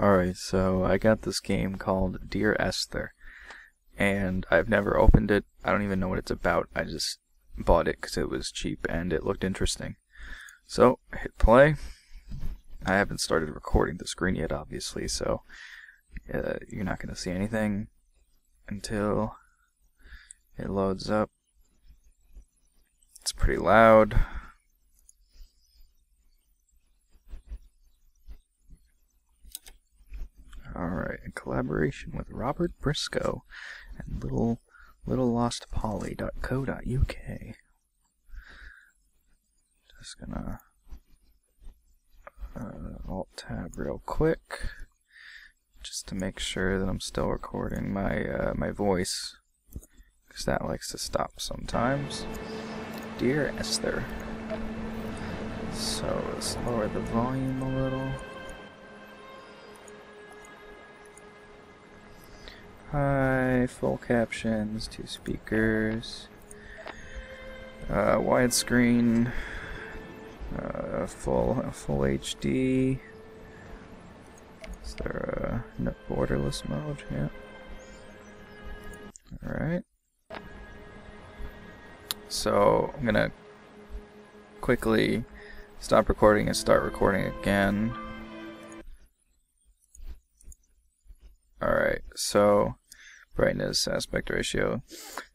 Alright, so I got this game called Dear Esther, and I've never opened it. I don't even know what it's about. I just bought it because it was cheap and it looked interesting. So, I hit play. I haven't started recording the screen yet, obviously, so you're not going to see anything until it loads up. It's pretty loud. Alright, in collaboration with Robert Briscoe and littlelostpolly.co.uk. Just gonna Alt-Tab real quick, just to make sure that I'm still recording my my voice, because that likes to stop sometimes. Dear Esther. So let's lower the volume a little. Hi, full captions, 2 speakers, widescreen, full HD. Is there a borderless mode? Yeah. Alright. So I'm gonna quickly stop recording and start recording again. Alright, so brightness, aspect ratio,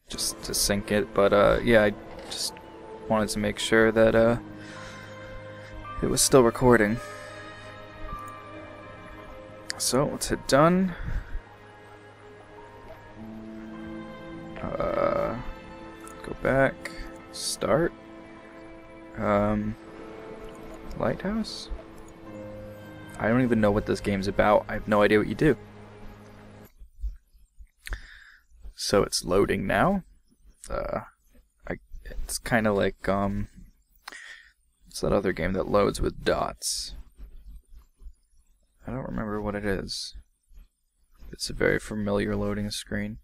just to sync it, but yeah, I just wanted to make sure that it was still recording. So let's hit done. Go back, start. Lighthouse? I don't even know what this game's about. I have no idea what you do. So it's loading now. It's kind of like it's that other game that loads with dots. I don't remember what it is. It's a very familiar loading screen.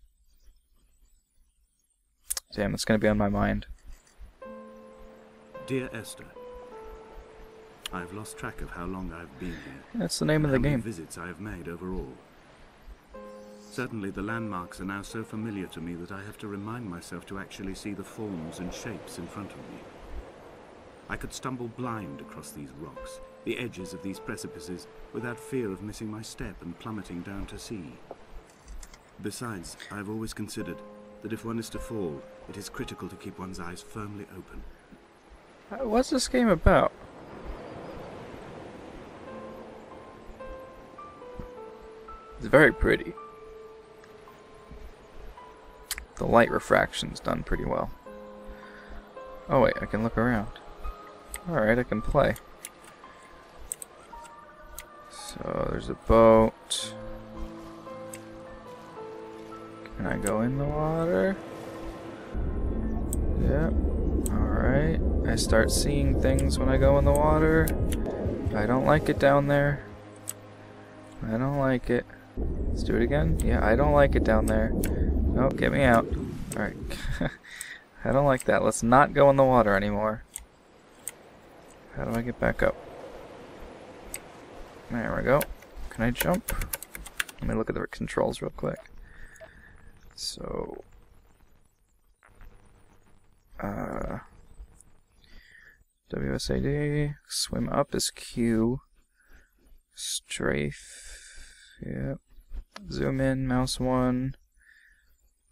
Damn, it's gonna be on my mind. Dear Esther, I've lost track of how long I've been here. That's the name of the game. How many visits I have made overall. Certainly the landmarks are now so familiar to me that I have to remind myself to actually see the forms and shapes in front of me. I could stumble blind across these rocks, the edges of these precipices, without fear of missing my step and plummeting down to sea. Besides, I've always considered that if one is to fall, it is critical to keep one's eyes firmly open. What's this game about? It's very pretty. The light refraction's done pretty well. Oh wait, I can look around. Alright, I can play. So there's a boat. Can I go in the water? Yep. Alright. I start seeing things when I go in the water. I don't like it down there. I don't like it. Let's do it again. Yeah, I don't like it down there. Oh, get me out. Alright. I don't like that. Let's not go in the water anymore. How do I get back up? There we go. Can I jump? Let me look at the controls real quick. So... WSAD. Swim up is Q. Strafe. Yep. Zoom in, mouse 1.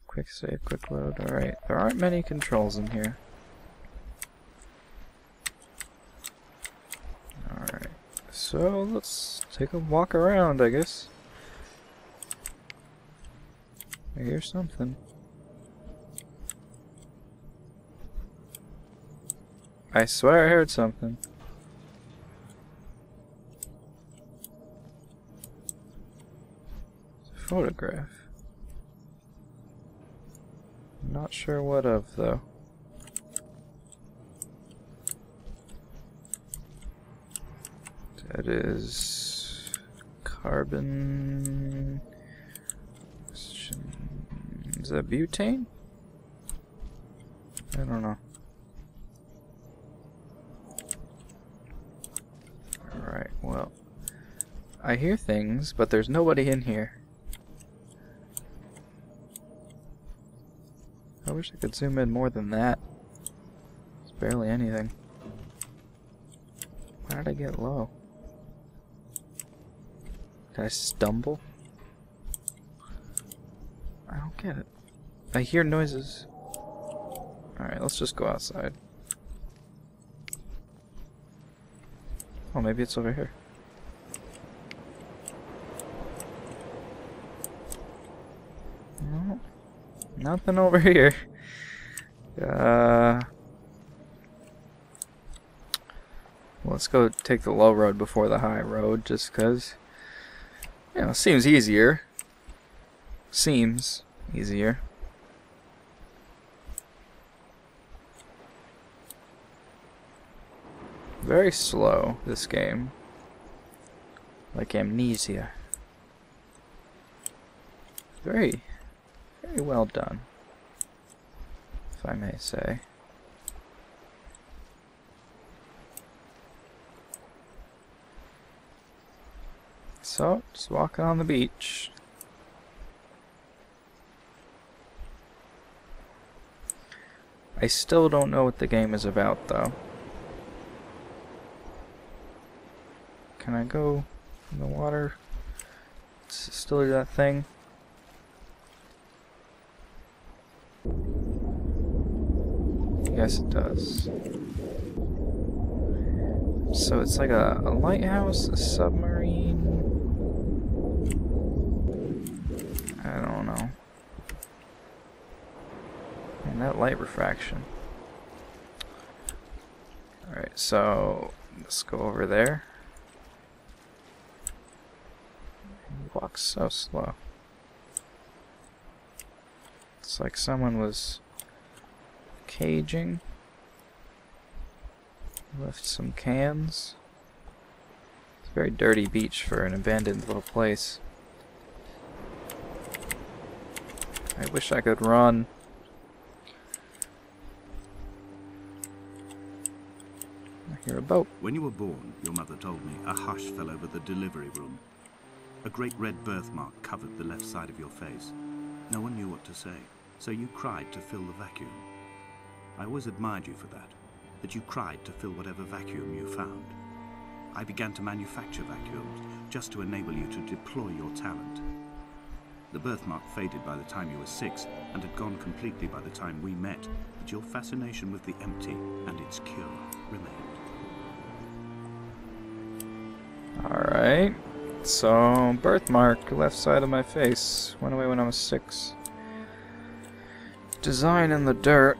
Quick save, quick load. Alright, there aren't many controls in here. Alright, so let's take a walk around, I guess. I hear something. I swear I heard something. It's a photograph. Not sure what of, though. That is carbon. Is that butane? I don't know. Alright, well, I hear things, but there's nobody in here. I wish I could zoom in more than that. It's barely anything. Why did I get low? Did I stumble? I don't get it. I hear noises. Alright, let's just go outside. Oh, maybe it's over here. No, nothing over here. Let's go take the low road before the high road, just 'cause, you know, seems easier. Seems easier. Very slow, this game. Like Amnesia. Very well done, if I may say. So, just walking on the beach. I still don't know what the game is about, though. Can I go in the water? Does it still do that thing? Yes, it does. So it's like a lighthouse, a submarine. I don't know. And that light refraction. Alright, so let's go over there. He walks so slow. It's like someone was caging. Left some cans. It's a very dirty beach for an abandoned little place. I wish I could run. I hear a boat. When you were born, your mother told me, a hush fell over the delivery room. A great red birthmark covered the left side of your face. No one knew what to say, so you cried to fill the vacuum. I always admired you for that you cried to fill whatever vacuum you found. I began to manufacture vacuums, just to enable you to deploy your talent. The birthmark faded by the time you were 6, and had gone completely by the time we met, but your fascination with the empty and its cure remained. Alright, so birthmark, left side of my face, went away when I was 6. Design in the dirt.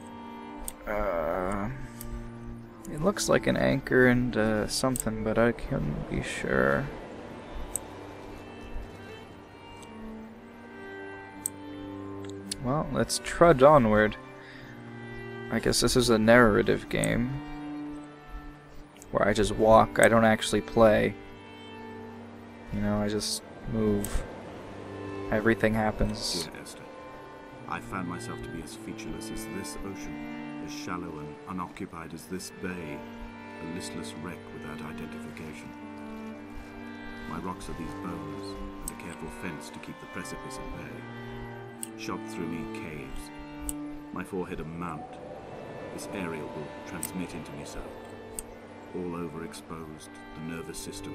It looks like an anchor and something, but I can't be sure. Well, let's trudge onward. I guess this is a narrative game where I just walk, I don't actually play. You know, I just move. Everything happens. Dear Esther, I found myself to be as featureless as this ocean, as shallow and unoccupied as this bay, a listless wreck without identification. My rocks are these bones, and a careful fence to keep the precipice at bay. Shot through me caves, my forehead a mount. This aerial will transmit into me so. All overexposed, the nervous system,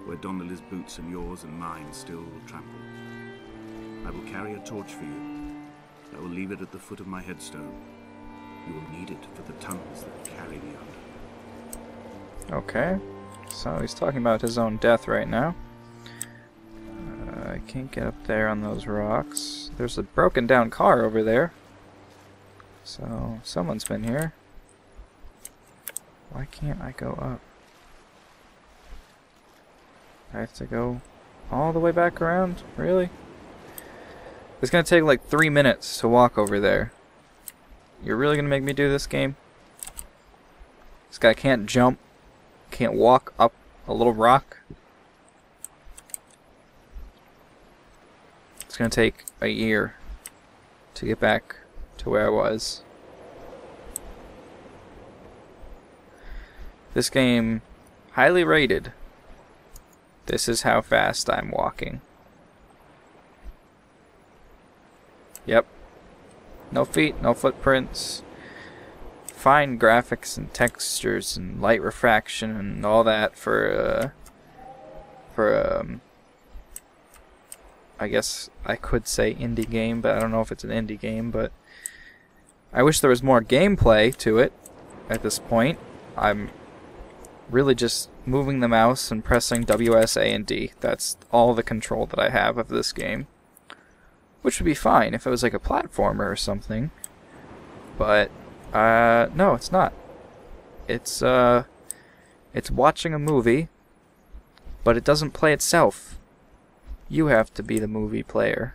where Donnelly's boots and yours and mine still trample. I will carry a torch for you. I will leave it at the foot of my headstone. You will need it for the tunnels that carry me under. Okay, so he's talking about his own death right now. I can't get up there on those rocks. There's a broken down car over there. So, someone's been here. Why can't I go up? I have to go all the way back around? Really? It's gonna take like 3 minutes to walk over there. You're really gonna make me do this game? This guy can't jump, can't walk up a little rock. It's gonna take a year to get back to where I was. This game, highly rated. This is how fast I'm walking. Yep. No feet, no footprints. Fine graphics and textures and light refraction and all that for I guess I could say indie game, but I don't know if it's an indie game, but I wish there was more gameplay to it at this point. I'm really just moving the mouse and pressing WS, A, and D. That's all the control that I have of this game. Which would be fine if it was like a platformer or something. But, no, it's not. It's watching a movie, but it doesn't play itself. You have to be the movie player.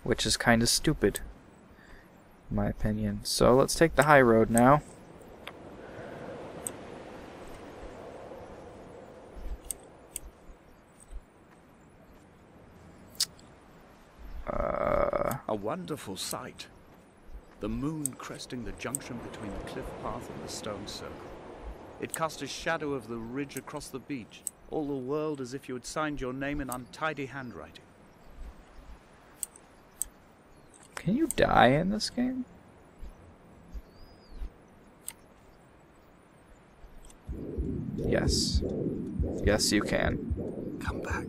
Which is kind of stupid, in my opinion. So let's take the high road now. A wonderful sight. The moon cresting the junction between the cliff path and the stone circle. It cast a shadow of the ridge across the beach. All the world as if you had signed your name in untidy handwriting. Can you die in this game? Yes. Yes, you can. Come back.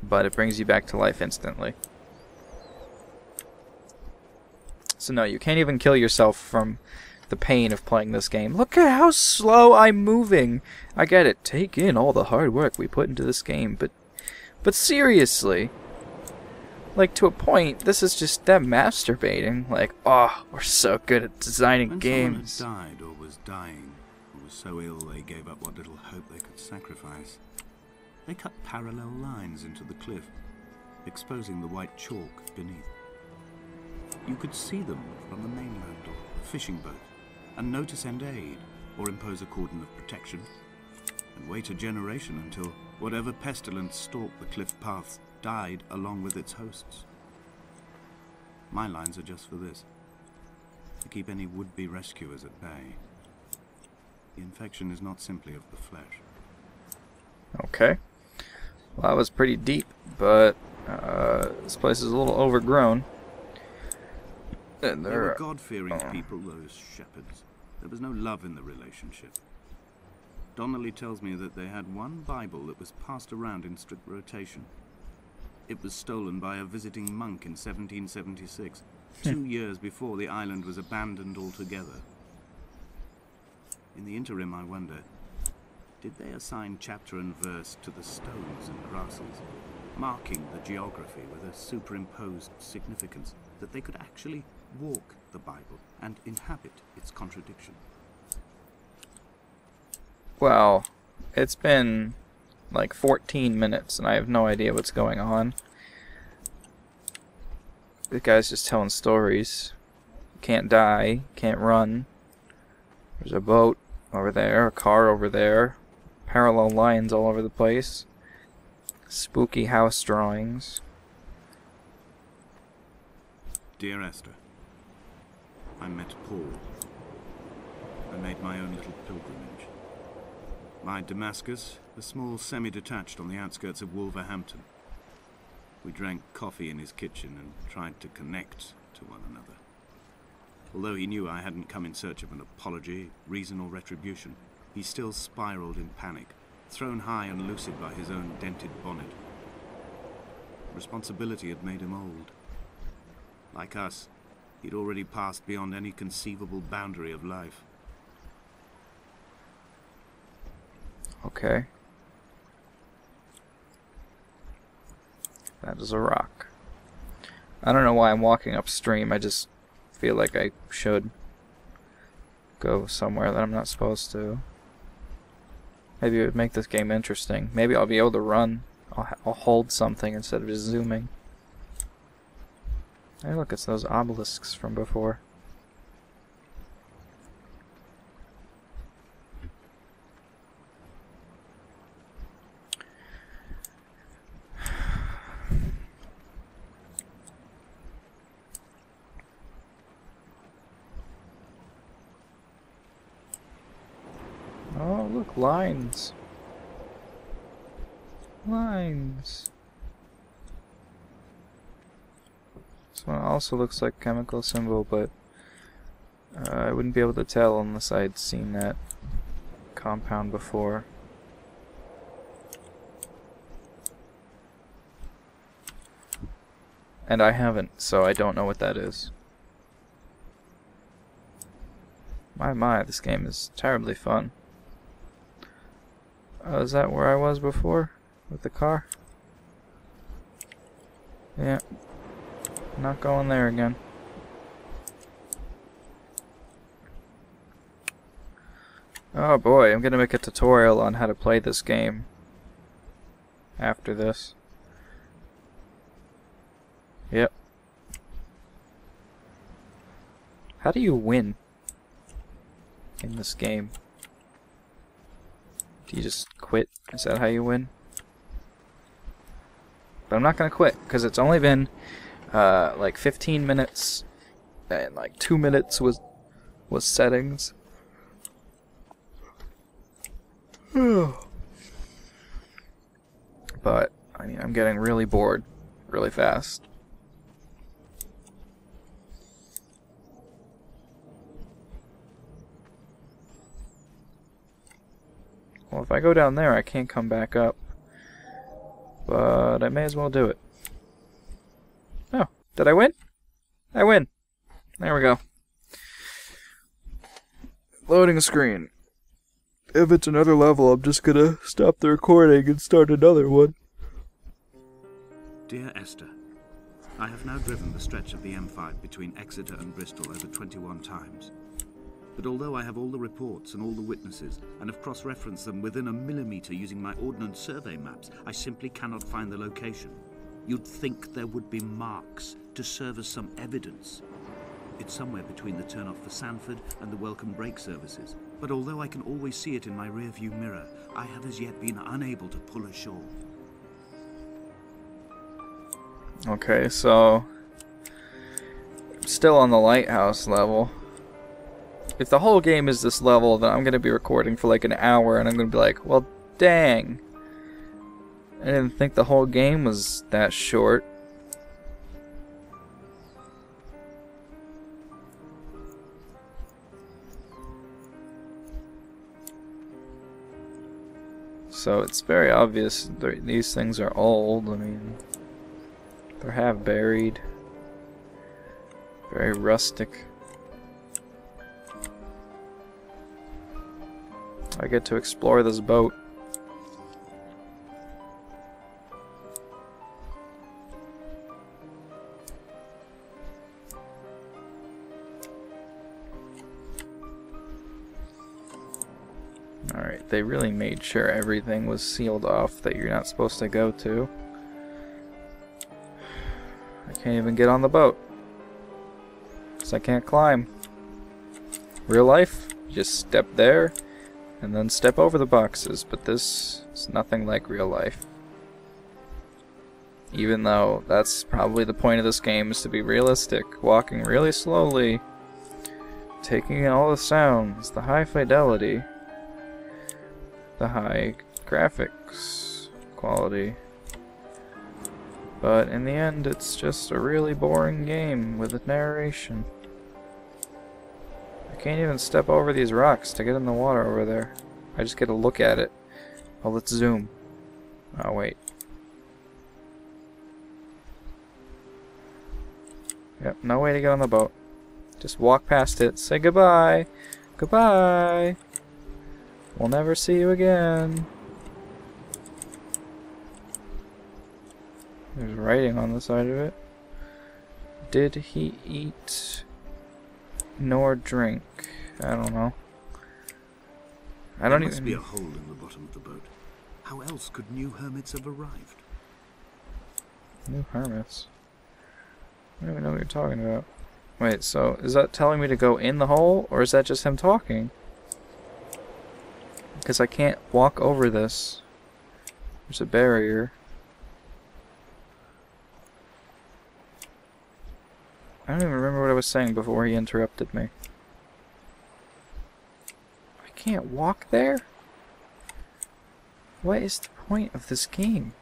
But it brings you back to life instantly. So no, you can't even kill yourself from the pain of playing this game. Look at how slow I'm moving! I get it. Take in all the hard work we put into this game, but seriously. Like, to a point, this is just them masturbating. Like, oh, we're so good at designing games. When someone had died or was dying, or was so ill they gave up what little hope they could sacrifice, they cut parallel lines into the cliff, exposing the white chalk beneath. You could see them from the mainland or a fishing boat, and know to send aid, or impose a cordon of protection, and wait a generation until whatever pestilence stalked the cliff paths died along with its hosts. My lines are just for this, to keep any would-be rescuers at bay. The infection is not simply of the flesh. Okay. Well, that was pretty deep, but this place is a little overgrown. And They were God-fearing people, those shepherds. There was no love in the relationship. Donnelly tells me that they had one Bible that was passed around in strict rotation. It was stolen by a visiting monk in 1776, 2 years before the island was abandoned altogether. In the interim, I wonder, did they assign chapter and verse to the stones and grasses, marking the geography with a superimposed significance, that they could actually walk the Bible and inhabit its contradiction? Well, it's been like 14 minutes and I have no idea what's going on. The guy's just telling stories. Can't die, can't run. There's a boat over there, a car over there, parallel lines all over the place, spooky house drawings. Dear Esther, I met Paul. I made my own little pilgrimage. My Damascus, a small semi-detached on the outskirts of Wolverhampton. We drank coffee in his kitchen and tried to connect to one another. Although he knew I hadn't come in search of an apology, reason or retribution, he still spiraled in panic, thrown high and lucid by his own dented bonnet. Responsibility had made him old. Like us, he'd already passed beyond any conceivable boundary of life. Okay. That is a rock. I don't know why I'm walking upstream, I just feel like I should go somewhere that I'm not supposed to. Maybe it would make this game interesting. Maybe I'll be able to run. I'll hold something instead of just zooming. Hey look, it's those obelisks from before. Oh, look, lines. Lines. This one also looks like chemical symbol, but I wouldn't be able to tell unless I'd seen that compound before. And I haven't, so I don't know what that is. My, this game is terribly fun. Oh, is that where I was before? With the car? Yeah. Not going there again. Oh boy, I'm gonna make a tutorial on how to play this game after this. Yep. How do you win in this game? Do you just quit? Is that how you win? But I'm not gonna quit, because it's only been like 15 minutes, and like 2 minutes was settings. But I mean, I'm getting really bored really fast. Well, if I go down there, I can't come back up. But I may as well do it. Oh, did I win? I win. There we go. Loading a screen. If it's another level, I'm just gonna stop the recording and start another one. Dear Esther, I have now driven the stretch of the M5 between Exeter and Bristol over 21 times. But although I have all the reports and all the witnesses, and have cross-referenced them within a millimetre using my ordnance survey maps, I simply cannot find the location. You'd think there would be marks to serve as some evidence. It's somewhere between the turn-off for Sanford and the welcome brake services. But although I can always see it in my rear-view mirror, I have as yet been unable to pull ashore. Okay, so still on the lighthouse level. If the whole game is this level, then I'm going to be recording for like an hour, and I'm going to be like, well, dang. I didn't think the whole game was that short. So it's very obvious these things are old. I mean, they're half buried. Very rustic. I get to explore this boat. Alright, they really made sure everything was sealed off that you're not supposed to go to. I can't even get on the boat, because I can't climb. Real life, you just step there and then step over the boxes, but this is nothing like real life. Even though that's probably the point of this game, is to be realistic, walking really slowly, taking in all the sounds, the high fidelity, the high graphics quality. But in the end, it's just a really boring game with a narration. I can't even step over these rocks to get in the water over there. I just get to look at it. Oh, let's zoom. Oh, wait. Yep, no way to get on the boat. Just walk past it, say goodbye. Goodbye. We'll never see you again. There's writing on the side of it. Did he eat nor drink? I don't know. I don't even... There must be a hole in the bottom of the boat. How else could new hermits have arrived? New hermits? I don't even know what you're talking about. Wait, so is that telling me to go in the hole, or is that just him talking? Because I can't walk over this. There's a barrier. I don't even remember what I was saying before he interrupted me. I can't walk there? What is the point of this game?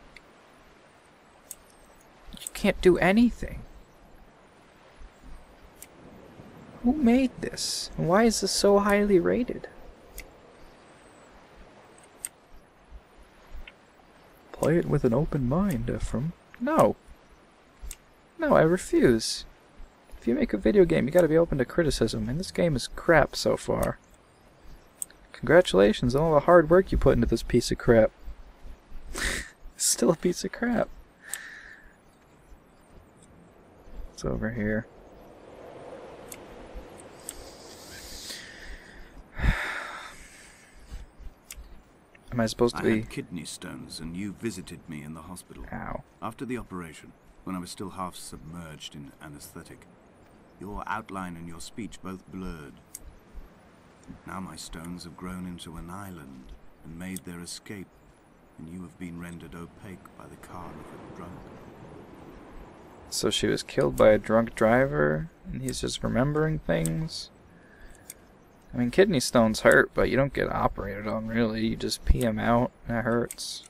You can't do anything. Who made this? And why is this so highly rated? Play it with an open mind, Ephraim. No. No, I refuse. If you make a video game, you gotta be open to criticism, and this game is crap so far. Congratulations on all the hard work you put into this piece of crap. It's still a piece of crap. It's over here. Am I supposed to be... I had kidney stones, and you visited me in the hospital. Ow. After the operation, when I was still half submerged in anesthetic, your outline and your speech both blurred. Now my stones have grown into an island and made their escape, and you have been rendered opaque by the car of a drunk. So she was killed by a drunk driver, and he's just remembering things? I mean, kidney stones hurt, but you don't get operated on, really. You just pee them out, and it hurts.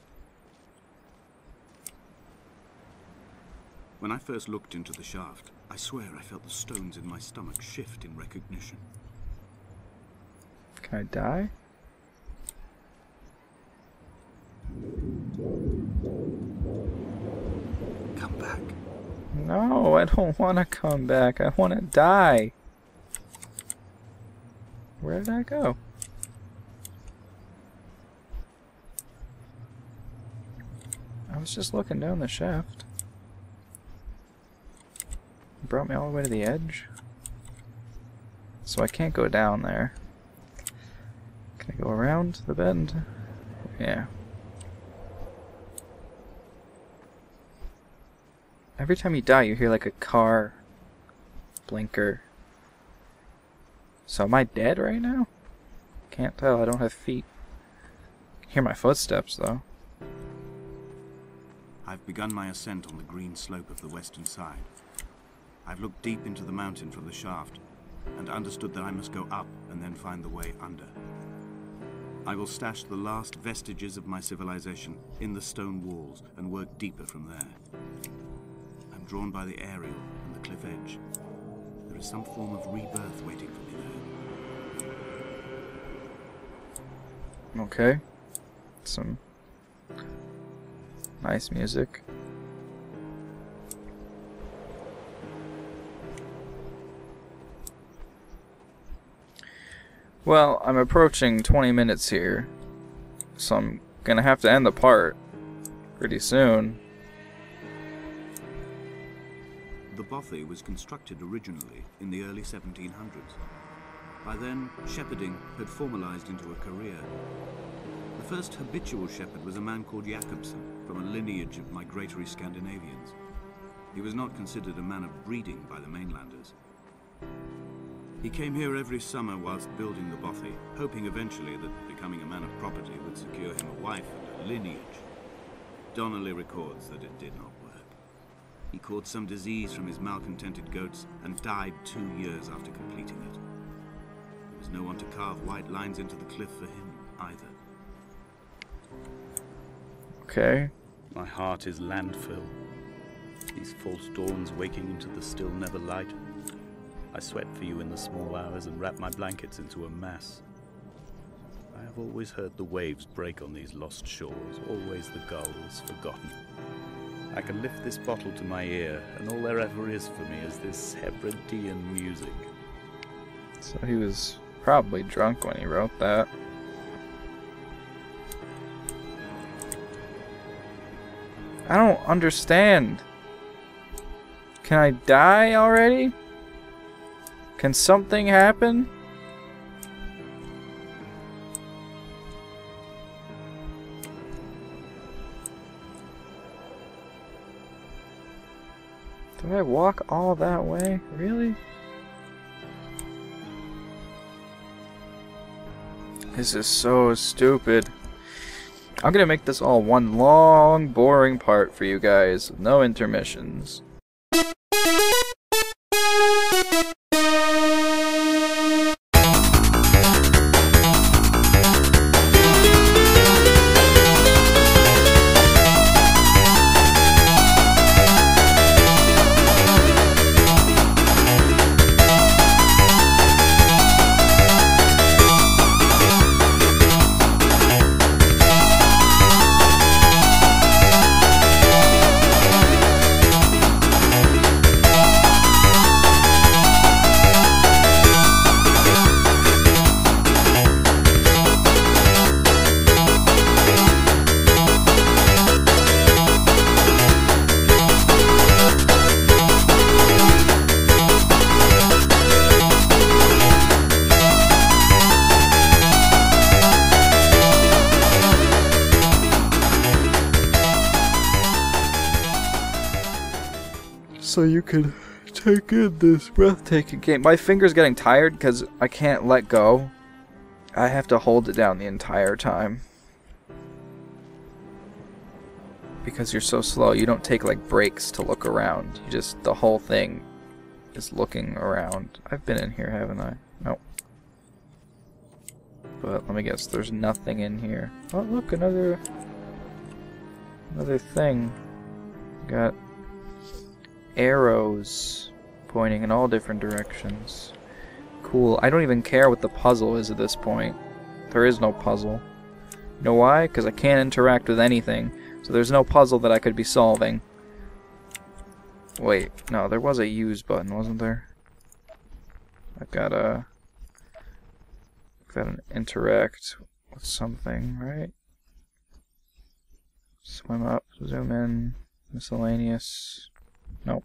When I first looked into the shaft, I swear I felt the stones in my stomach shift in recognition. Can I die? Come back. No, I don't want to come back. I want to die. Where did I go? I was just looking down the shaft. It brought me all the way to the edge. So I can't go down there. Can I go around the bend? Yeah. Every time you die, you hear like a car blinker. So am I dead right now? Can't tell, I don't have feet. I can hear my footsteps though. I've begun my ascent on the green slope of the western side. I've looked deep into the mountain from the shaft and understood that I must go up and then find the way under. I will stash the last vestiges of my civilization in the stone walls and work deeper from there. I'm drawn by the aerial and the cliff edge. There is some form of rebirth waiting for me there. Okay. Some nice music. Well, I'm approaching 20 minutes here, so I'm gonna have to end the part pretty soon. The bothy was constructed originally in the early 1700s. By then, shepherding had formalized into a career. The first habitual shepherd was a man called Jakobson, from a lineage of migratory Scandinavians. He was not considered a man of breeding by the mainlanders. He came here every summer whilst building the bothy, hoping eventually that becoming a man of property would secure him a wife and a lineage. Donnelly records that it did not work. He caught some disease from his malcontented goats and died 2 years after completing it. There was no one to carve white lines into the cliff for him either. Okay. My heart is landfill. These false dawns waking into the still never light. I sweat for you in the small hours and wrap my blankets into a mass. I have always heard the waves break on these lost shores, always the gulls forgotten. I can lift this bottle to my ear, and all there ever is for me is this Hebridean music. So he was probably drunk when he wrote that. I don't understand. Can I die already? Can something happen? Do I walk all that way? Really? This is so stupid. I'm gonna make this all one long, boring part for you guys, with no intermissions. so you can take in this breathtaking game. My finger's getting tired because I can't let go. I have to hold it down the entire time. Because you're so slow, you don't take like breaks to look around. You just, the whole thing is looking around. I've been in here, haven't I? Nope. But let me guess, there's nothing in here. Oh look, another thing. Got arrows pointing in all different directions. Cool. I don't even care what the puzzle is at this point. There is no puzzle. You know why? Because I can't interact with anything. So there's no puzzle that I could be solving. Wait, no, there was a use button, wasn't there? I've got an interact with something, right? Swim up, zoom in, miscellaneous. Nope.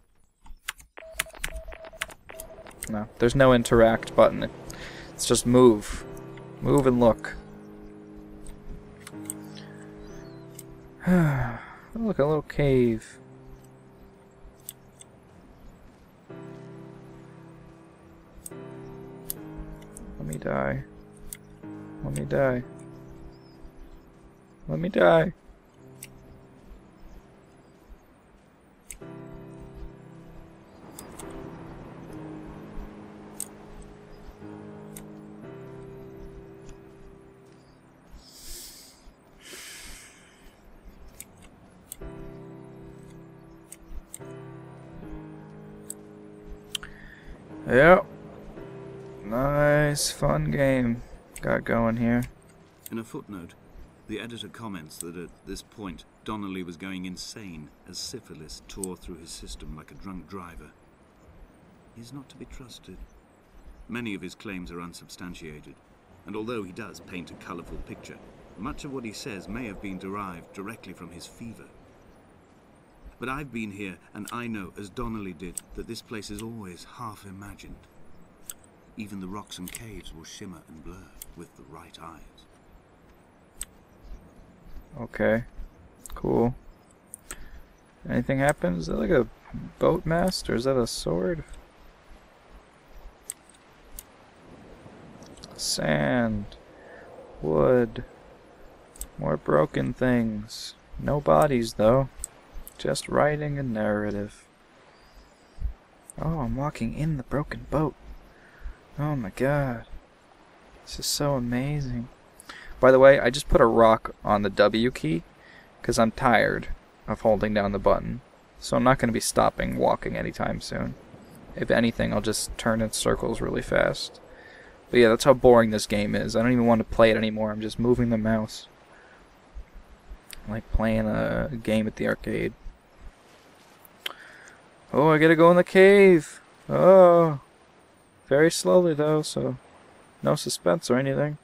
No, there's no interact button. It's just move. Move and look. Oh, look, a little cave. Let me die. Let me die. Let me die. Yep. Nice, fun game got going here. In a footnote, the editor comments that at this point, Donnelly was going insane as syphilis tore through his system like a drunk driver. He's not to be trusted. Many of his claims are unsubstantiated, and although he does paint a colourful picture, much of what he says may have been derived directly from his fever. But I've been here, and I know, as Donnelly did, that this place is always half imagined. Even the rocks and caves will shimmer and blur with the right eyes. Okay. Cool. Anything happens? Is that like a boat mast, or is that a sword? Sand. Wood. More broken things. No bodies, though. Just writing a narrative. Oh, I'm walking in the broken boat. Oh my god. This is so amazing. By the way, I just put a rock on the W key because I'm tired of holding down the button. So I'm not going to be stopping walking anytime soon. If anything, I'll just turn in circles really fast. But yeah, that's how boring this game is. I don't even want to play it anymore. I'm just moving the mouse. Like playing a game at the arcade. Oh, I gotta go in the cave. Oh. Very slowly though, so no suspense or anything.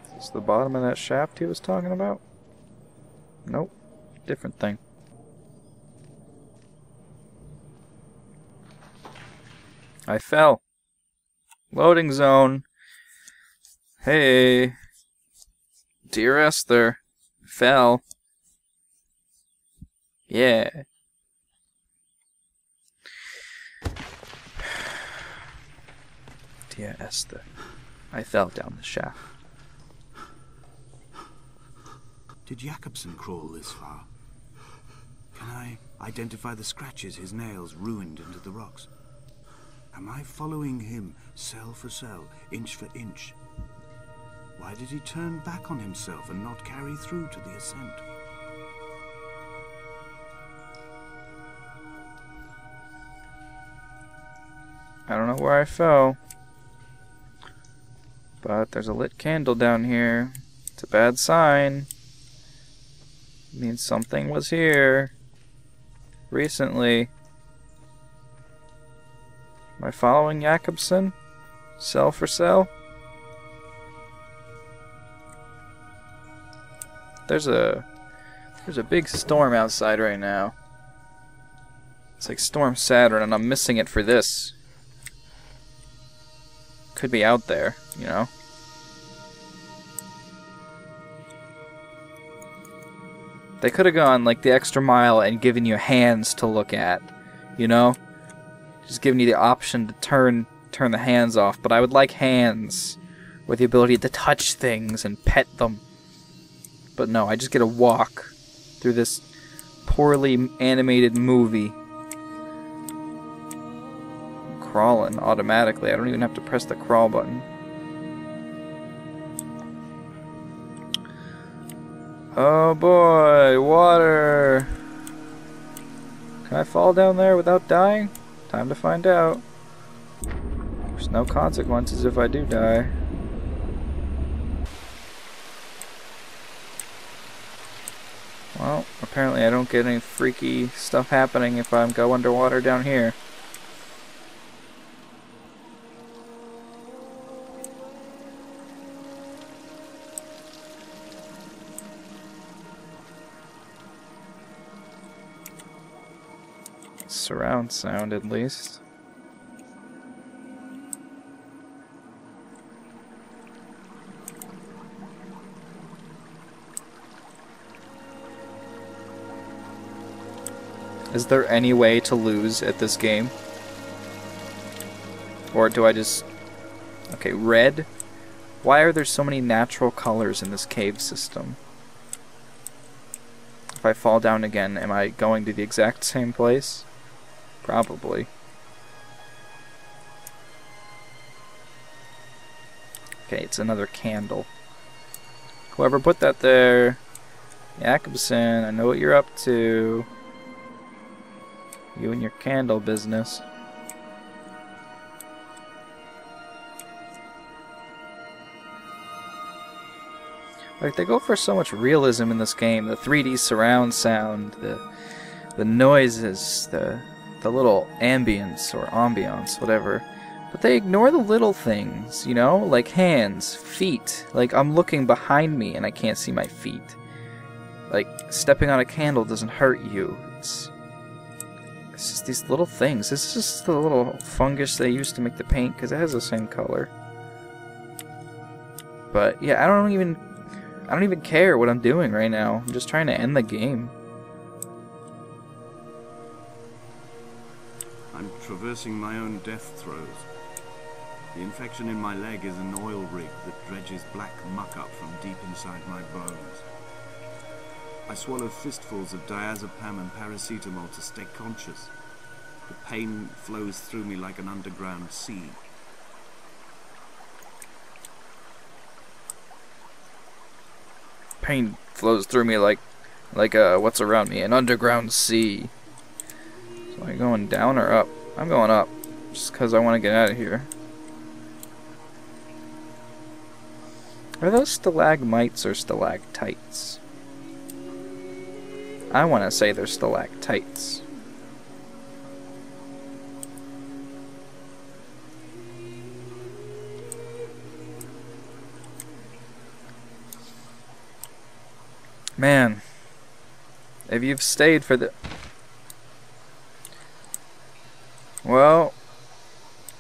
Is this the bottom of that shaft he was talking about? Nope. Different thing. I fell. Loading zone. Hey. Dear Esther. Fell. Yeah. Dear Esther. I fell down the shaft. Did Jakobson crawl this far? Can I identify the scratches his nails ruined into the rocks? Am I following him cell for cell, inch for inch? Why did he turn back on himself and not carry through to the ascent? I don't know where I fell. But there's a lit candle down here. It's a bad sign. It means something was here. Recently. Am I following Jakobson? Cell for cell? There's There's a big storm outside right now. It's like Storm Saturn, and I'm missing it for this. Could be out there, you know? They could have gone like the extra mile and given you hands to look at, you know? Just giving you the option to turn the hands off, but I would like hands with the ability to touch things and pet them. But no, I just get to walk through this poorly animated movie. Crawling automatically. I don't even have to press the crawl button. Oh boy, water! Can I fall down there without dying? Time to find out. There's no consequences if I do die. Well, apparently I don't get any freaky stuff happening if I go underwater down here. Surround sound, at least. Is there any way to lose at this game? Or do I just... Okay, red? Why are there so many natural colors in this cave system? If I fall down again, am I going to the exact same place? Probably. Okay, it's another candle. Whoever put that there, Jakobson, I know what you're up to. You and your candle business. Like, they go for so much realism in this game. The 3D surround sound, the noises, the little ambience or ambiance, whatever. But they ignore the little things, you know? Like hands, feet. Like, I'm looking behind me and I can't see my feet. Like, stepping on a candle doesn't hurt you. It's just these little things. This is just the little fungus they used to make the paint, because it has the same color. But, yeah, I don't even care what I'm doing right now. I'm just trying to end the game. I'm traversing my own death throes. The infection in my leg is an oil rig that dredges black muck up from deep inside my bones. I swallow fistfuls of diazepam and paracetamol to stay conscious. The pain flows through me like an underground sea. Pain flows through me like what's around me, an underground sea. So am I going down or up? I'm going up, just because I want to get out of here. Are those stalagmites or stalactites? I want to say they're stalactites. Man, if you've stayed for the... Well,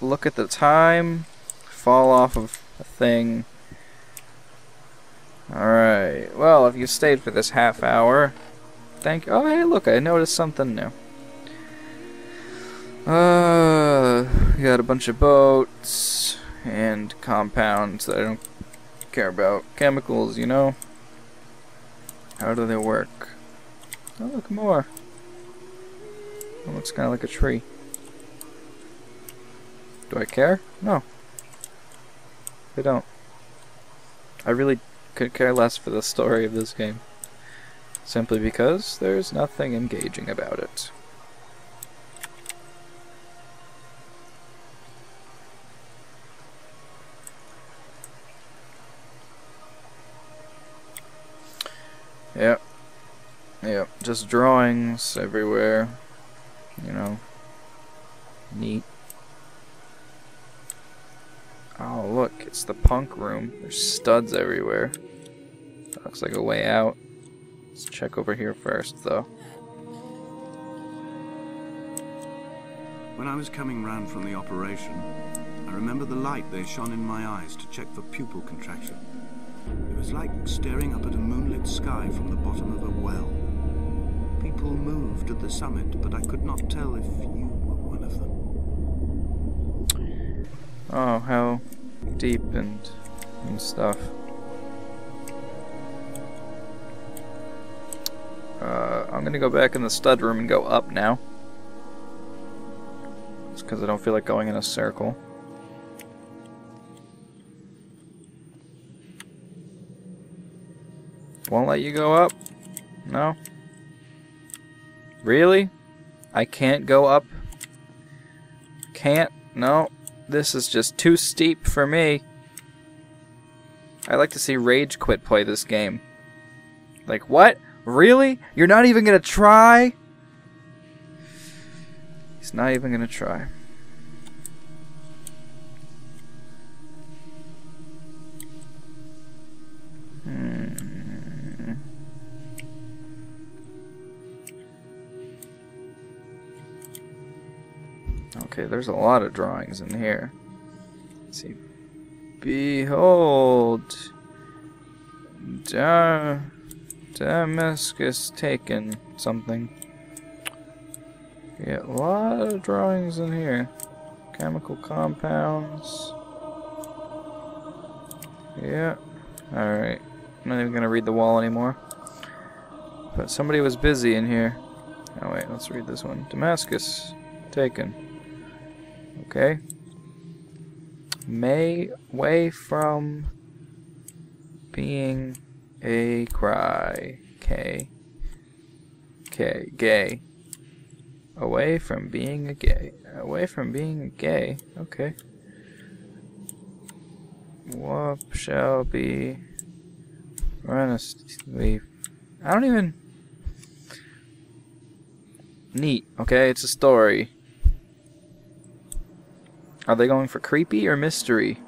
look at the time. Fall off of a thing. Alright, well, if you stayed for this half hour, thank you. Oh, hey, look, I noticed something new. We got a bunch of boats and compounds that I don't care about. Chemicals, you know? How do they work? Oh, look, more. It looks kind of like a tree. Do I care? No. I don't. I really could care less for the story of this game. Simply because there's nothing engaging about it. Yep. Yep. Just drawings everywhere. You know. Neat. Oh, look. It's the punk room. There's studs everywhere. That looks like a way out. Let's check over here first, though. When I was coming round from the operation, I remember the light they shone in my eyes to check for pupil contraction. It was like staring up at a moonlit sky from the bottom of a well. People moved at the summit, but I could not tell if you were one of them. Oh, how deep and stuff. I'm gonna go back in the stud room and go up now. Just because I don't feel like going in a circle. Won't let you go up? No? Really? I can't go up? Can't? No. This is just too steep for me. I'd like to see Rage Quit play this game. Like, what? Really? You're not even gonna try? He's not even gonna try. Okay, there's a lot of drawings in here. Let's see. Behold, Damascus taken something. Yeah, a lot of drawings in here. Chemical compounds. Yeah. Alright. I'm not even gonna read the wall anymore. But somebody was busy in here. Oh wait, let's read this one. Damascus taken. Okay. Way from being a cry. Gay. Away from being a gay. Away from being a gay. Okay. What shall be honestly. I don't even. Neat. Okay, it's a story. Are they going for creepy or mystery?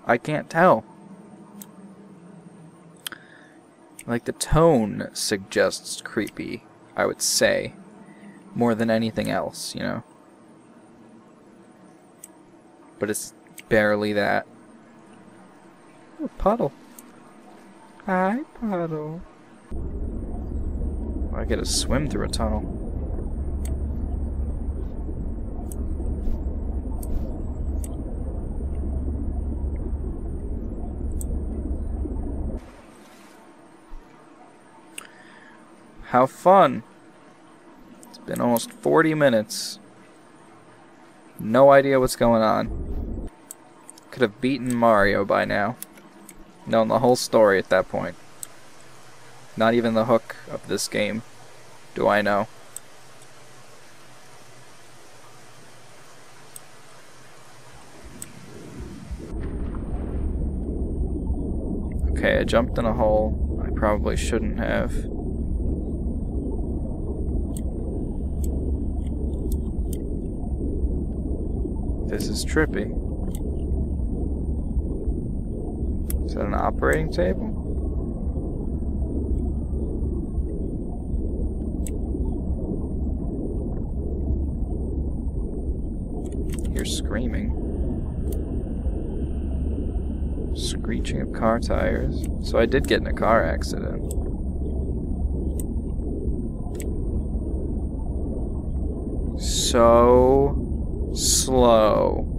I can't tell. Like, the tone suggests creepy, I would say. More than anything else, you know? But it's barely that. Ooh, puddle. Hi, puddle. I get to swim through a tunnel. How fun. It's been almost 40 minutes. No idea what's going on. Could have beaten Mario by now. Known the whole story at that point. Not even the hook of this game do I know. Okay, I jumped in a hole. I probably shouldn't have. This is trippy. Is that an operating table? You're screaming. Screeching of car tires. So I did get in a car accident. So slow.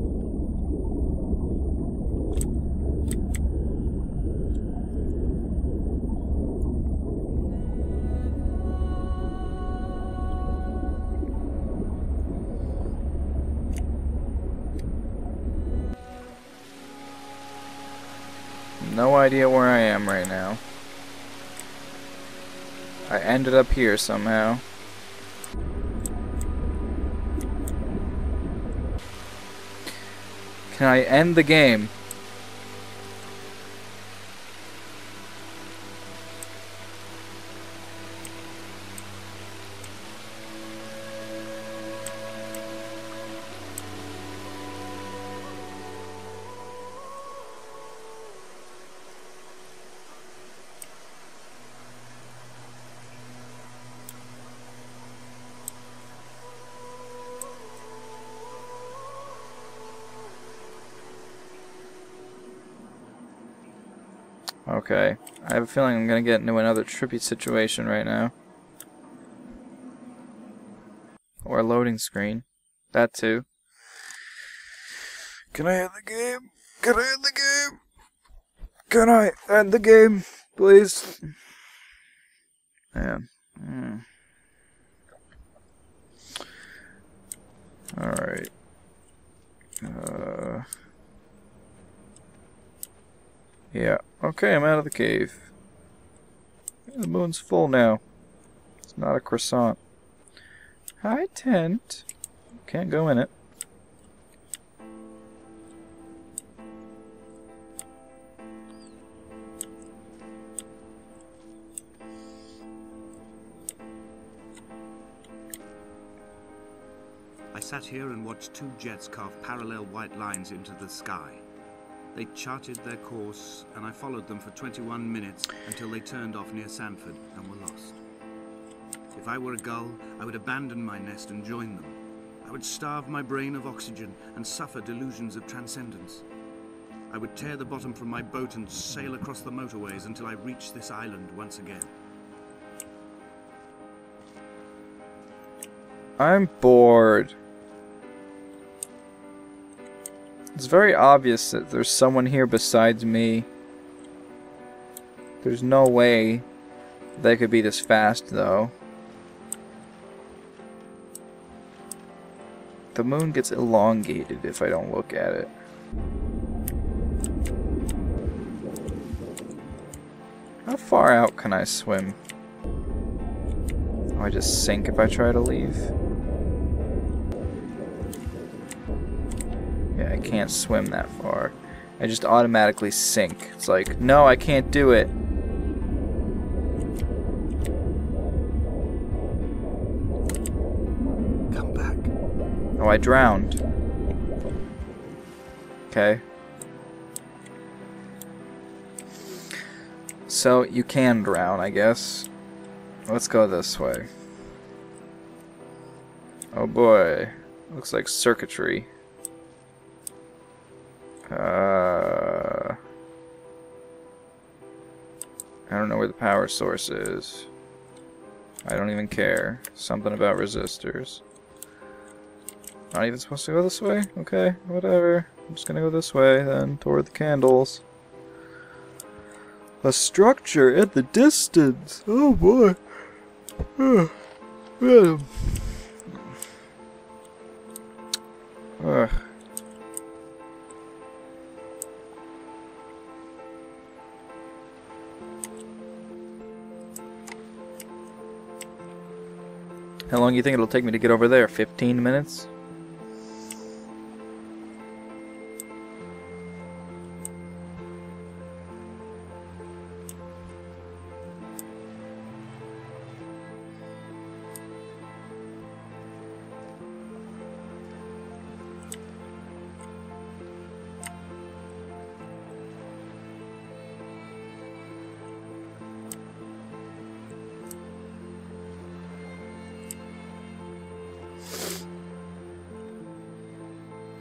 No idea where I am right now. I ended up here somehow. Can I end the game? Okay. I have a feeling I'm gonna get into another trippy situation right now. Or a loading screen. That too. Can I end the game? Can I end the game? Can I end the game? Please? Man. Alright. Yeah. Okay, I'm out of the cave. The moon's full now. It's not a croissant. Hi, tent. Can't go in it. I sat here and watched two jets carve parallel white lines into the sky. They charted their course, and I followed them for 21 minutes until they turned off near Sanford and were lost. If I were a gull, I would abandon my nest and join them. I would starve my brain of oxygen and suffer delusions of transcendence. I would tear the bottom from my boat and sail across the motorways until I reached this island once again. I'm bored. It's very obvious that there's someone here besides me. There's no way they could be this fast, though. The moon gets elongated if I don't look at it. How far out can I swim? Oh, I just sink if I try to leave? Yeah, I can't swim that far. I just automatically sink. It's like, no, I can't do it. Come back. Oh, I drowned. Okay. So, you can drown, I guess. Let's go this way. Oh boy. Looks like circuitry. I don't know where the power source is. I don't even care. Something about resistors. Not even supposed to go this way? Okay, whatever. I'm just gonna go this way then, toward the candles. A structure at the distance! Oh boy! Ugh. How long do you think it'll take me to get over there? 15 minutes?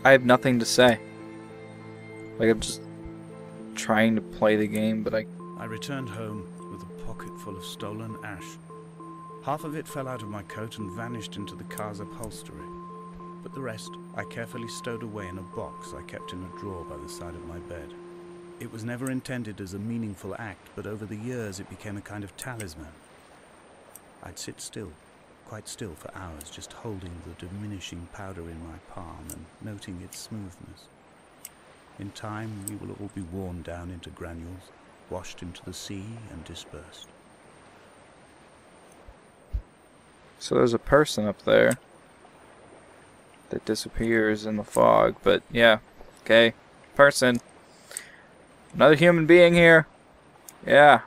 I have nothing to say. Like, I'm just trying to play the game, but I returned home with a pocket full of stolen ash. Half of it fell out of my coat and vanished into the car's upholstery. But the rest I carefully stowed away in a box I kept in a drawer by the side of my bed. It was never intended as a meaningful act, but over the years it became a kind of talisman. I'd sit still, quite still for hours, just holding the diminishing powder in my palm and noting its smoothness. In time, we will all be worn down into granules, washed into the sea and dispersed. So there's a person up there that disappears in the fog, but yeah, okay, person. Another human being here. Yeah.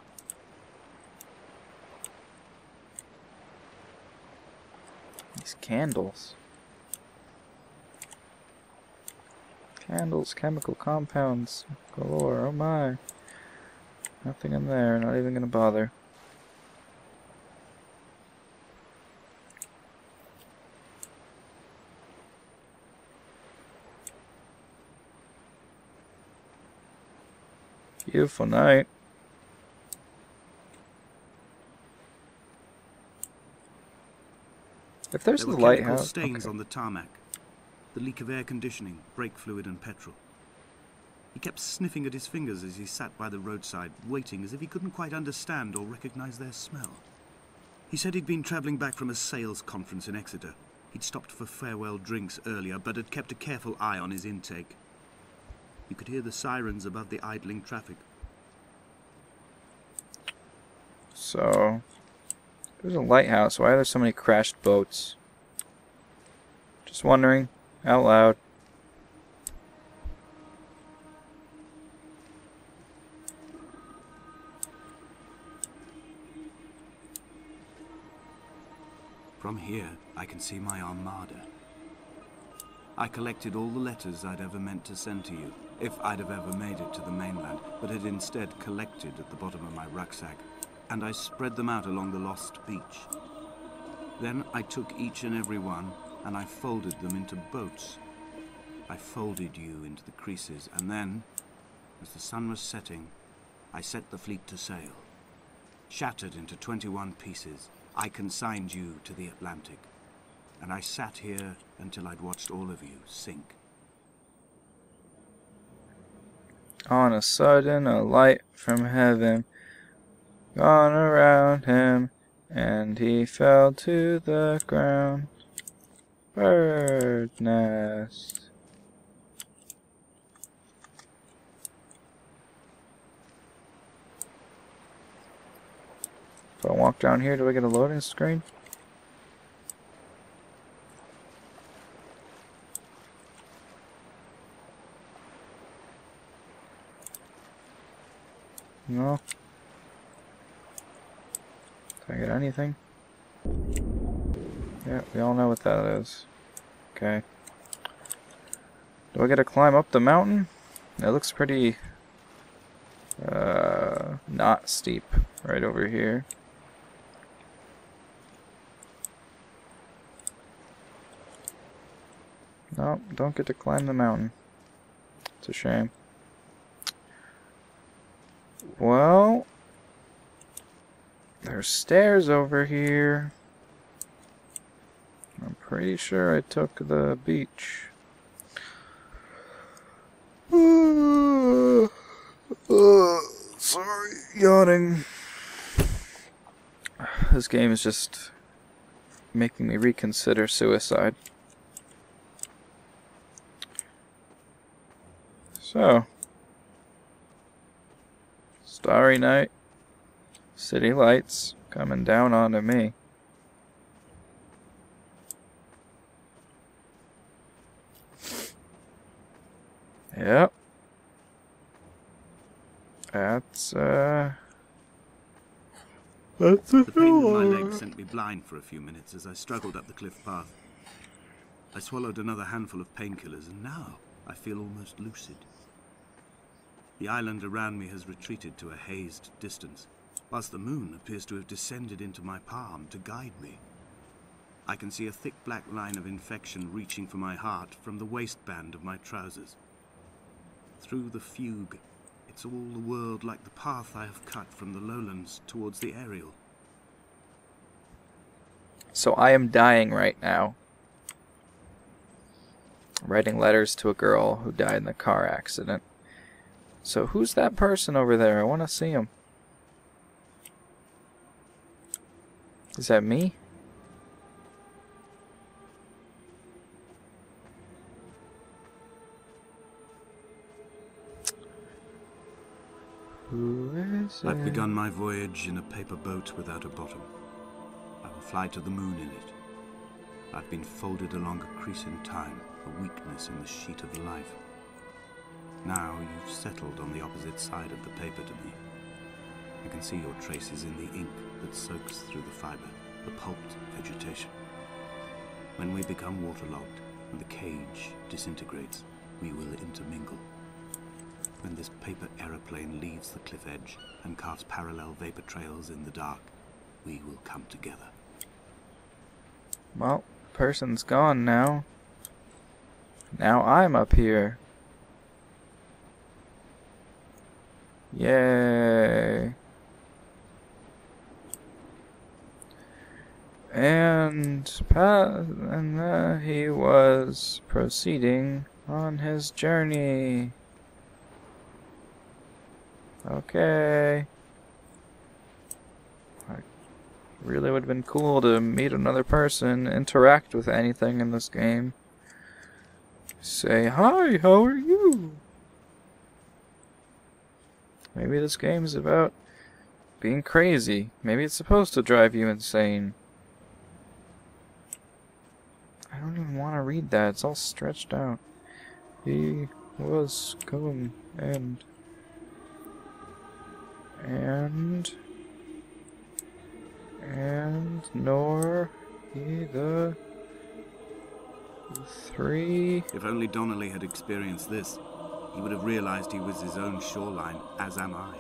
These candles. Candles, chemical compounds, galore, oh my. Nothing in there, not even gonna bother. Beautiful night. If there's There the were chemical lighthouse... stains Okay. on the tarmac, the leak of air conditioning, brake fluid and petrol. He kept sniffing at his fingers as he sat by the roadside, waiting as if he couldn't quite understand or recognize their smell. He said he'd been travelling back from a sales conference in Exeter. He'd stopped for farewell drinks earlier, but had kept a careful eye on his intake. You could hear the sirens above the idling traffic. So, there's a lighthouse. Why are there so many crashed boats? Just wondering, out loud. From here, I can see my armada. I collected all the letters I'd ever meant to send to you, if I'd have ever made it to the mainland, but had instead collected at the bottom of my rucksack, and I spread them out along the lost beach. Then I took each and every one, and I folded them into boats. I folded you into the creases, and then, as the sun was setting, I set the fleet to sail. Shattered into 21 pieces, I consigned you to the Atlantic, and I sat here until I'd watched all of you sink. On a sudden, a light from heaven gone around him, and he fell to the ground. Bird nest. If I walk down here, do I get a loading screen? No. Did I get anything? Yeah, we all know what that is. Okay. Do I get to climb up the mountain? It looks pretty not steep right over here. No, don't get to climb the mountain. It's a shame. Well, there's stairs over here. I'm pretty sure I took the beach. Sorry, yawning. This game is just making me reconsider suicide. So, starry night, city lights coming down onto me. Yep. That's The pain in my legs sent me blind for a few minutes as I struggled up the cliff path. I swallowed another handful of painkillers, and now I feel almost lucid. The island around me has retreated to a hazed distance, whilst the moon appears to have descended into my palm to guide me. I can see a thick black line of infection reaching for my heart from the waistband of my trousers. Through the fugue, it's all the world like the path I have cut from the lowlands towards the aerial. So I am dying right now. Writing letters to a girl who died in a car accident. So who's that person over there? I want to see him. Is that me? Who is it? I've begun my voyage in a paper boat without a bottom. I will fly to the moon in it. I've been folded along a crease in time, a weakness in the sheet of life. Now you've settled on the opposite side of the paper to me. I can see your traces in the ink that soaks through the fiber, the pulped vegetation. When we become waterlogged and the cage disintegrates, we will intermingle. When this paper aeroplane leaves the cliff edge and casts parallel vapor trails in the dark, we will come together. Well, the person's gone now. Now I'm up here. Yay. And and he was proceeding on his journey. Okay. Really would have been cool to meet another person, interact with anything in this game. Say, hi, how are you? Maybe this game is about being crazy. Maybe it's supposed to drive you insane. I don't even want to read that. It's all stretched out. He was come and nor he the three. If only Donnelly had experienced this, he would have realized he was his own shoreline, as am I.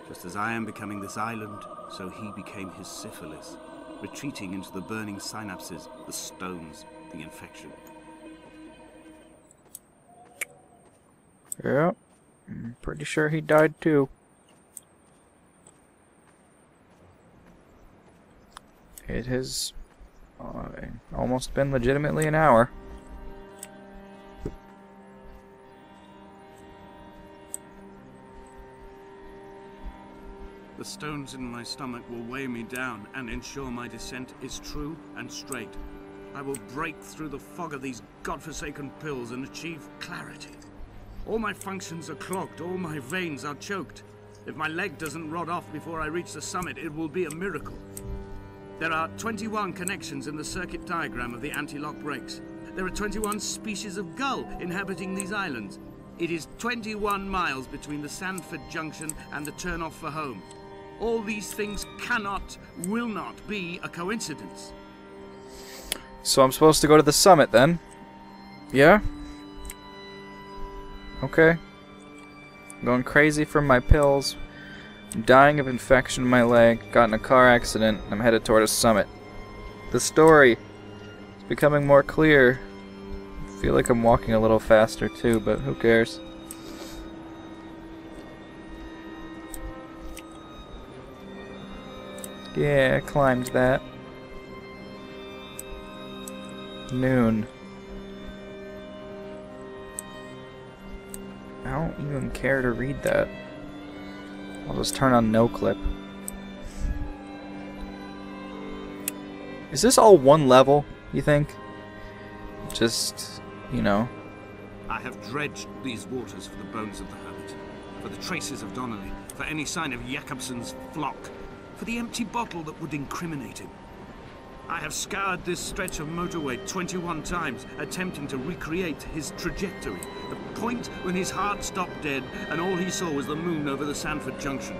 Just as I am becoming this island, so he became his syphilis, retreating into the burning synapses, the stones, the infection. Yeah, I'm pretty sure he died too. It has almost been legitimately an hour. The stones in my stomach will weigh me down and ensure my descent is true and straight. I will break through the fog of these godforsaken pills and achieve clarity. All my functions are clogged, all my veins are choked. If my leg doesn't rot off before I reach the summit, it will be a miracle. There are 21 connections in the circuit diagram of the anti-lock brakes. There are 21 species of gull inhabiting these islands. It is 21 miles between the Sandford Junction and the turnoff for home. All these things cannot, will not be a coincidence. So I'm supposed to go to the summit then? Yeah? Okay. I'm going crazy from my pills. I'm dying of infection in my leg. Got in a car accident. I'm headed toward a summit. The story is becoming more clear. I feel like I'm walking a little faster too, but who cares? Yeah, I climbed that. Noon. I don't even care to read that. I'll just turn on no clip. Is this all one level, you think? Just, you know. I have dredged these waters for the bones of the hermit, for the traces of Donnelly, for any sign of Jakobson's flock, for the empty bottle that would incriminate him. I have scoured this stretch of motorway 21 times, attempting to recreate his trajectory, the point when his heart stopped dead and all he saw was the moon over the Sandford Junction.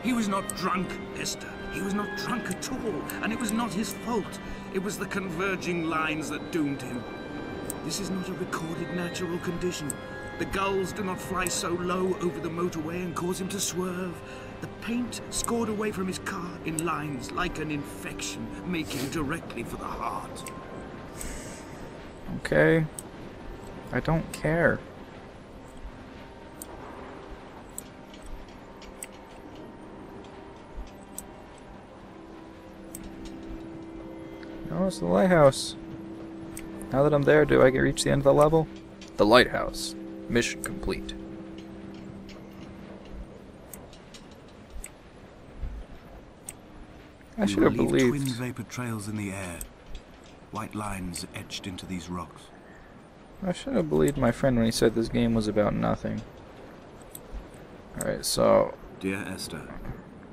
He was not drunk, Esther. He was not drunk at all, and it was not his fault. It was the converging lines that doomed him. This is not a recorded natural condition. The gulls do not fly so low over the motorway and cause him to swerve. The paint scored away from his car in lines like an infection, making directly for the heart. Okay. I don't care. Oh, it's the lighthouse. Now that I'm there, do I reach the end of the level? The lighthouse. Mission complete. I should have believed. Twin vapor trails in the air, white lines etched into these rocks. I should have believed my friend when he said this game was about nothing. Alright, so... Dear Esther,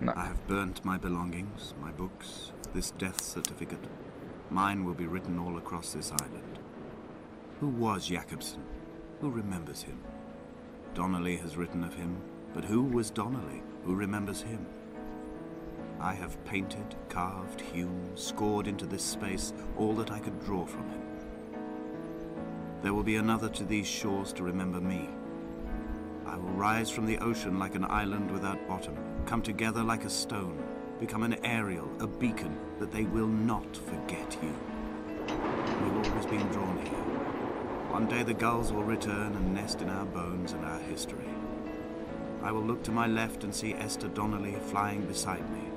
No. I have burnt my belongings, my books, this death certificate. Mine will be written all across this island. Who was Jakobson? Who remembers him? Donnelly has written of him, but who was Donnelly? Who remembers him? I have painted, carved, hewn, scored into this space all that I could draw from him. There will be another to these shores to remember me. I will rise from the ocean like an island without bottom, come together like a stone, become an aerial, a beacon, that they will not forget you. We've always been drawn here. One day the gulls will return and nest in our bones and our history. I will look to my left and see Esther Donnelly flying beside me.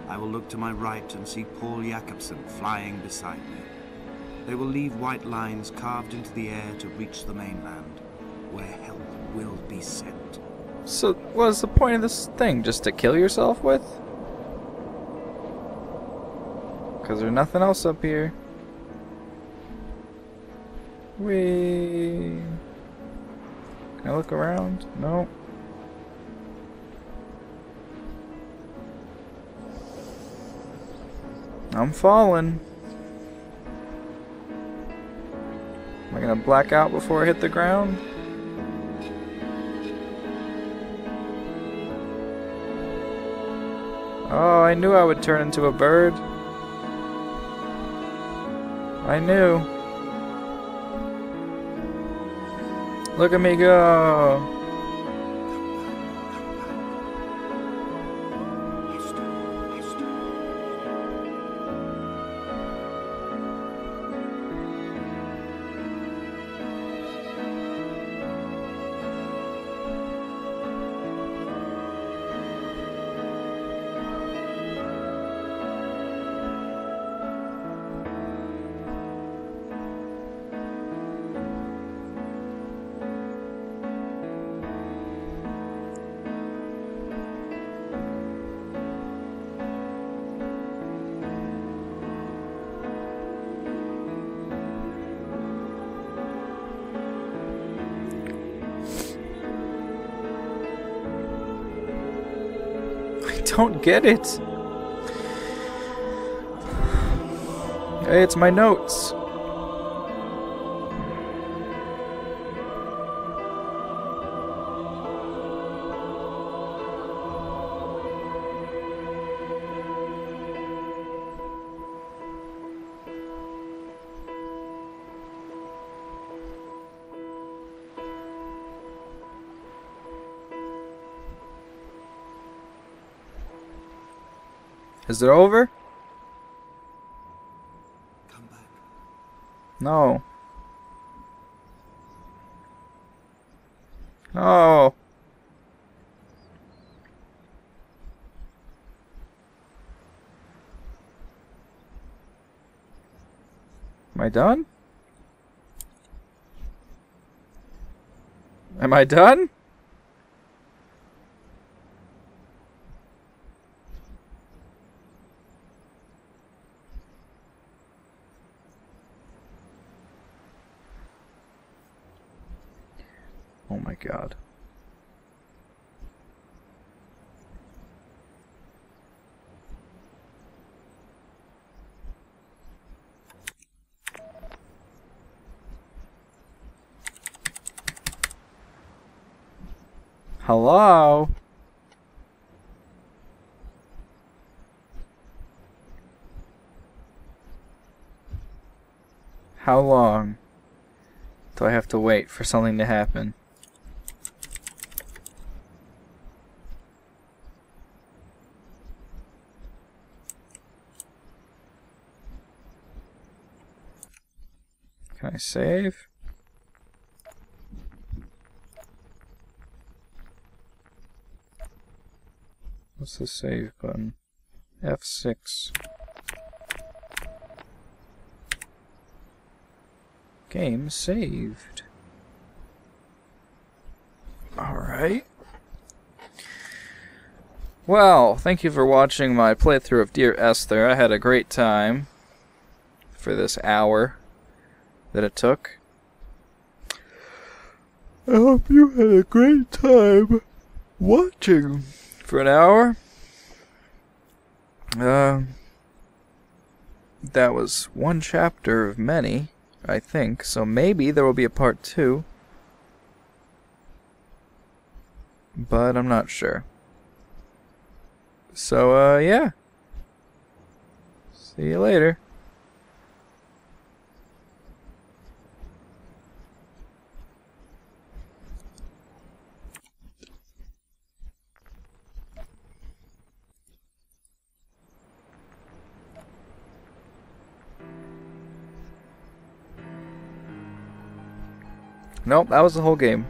I will look to my right and see Paul Jakobson flying beside me. They will leave white lines carved into the air to reach the mainland, where help will be sent. So, what's the point of this thing? Just to kill yourself with? Because there's nothing else up here. Whee! Can I look around? No. I'm falling. Am I gonna black out before I hit the ground? Oh, I knew I would turn into a bird. I knew. Look at me go. Don't get it. Hey, it's my notes. Is it over? Come back. No. No. Am I done? Am I done? Oh my God. Hello? How long do I have to wait for something to happen? Can I save? What's the save button? F6. Game saved. Alright. Well, thank you for watching my playthrough of Dear Esther. I had a great time for this hour that it took. I hope you had a great time watching for an hour. That was one chapter of many, I think, so maybe there will be a part 2. But I'm not sure. So, yeah. See you later. Nope, that was the whole game.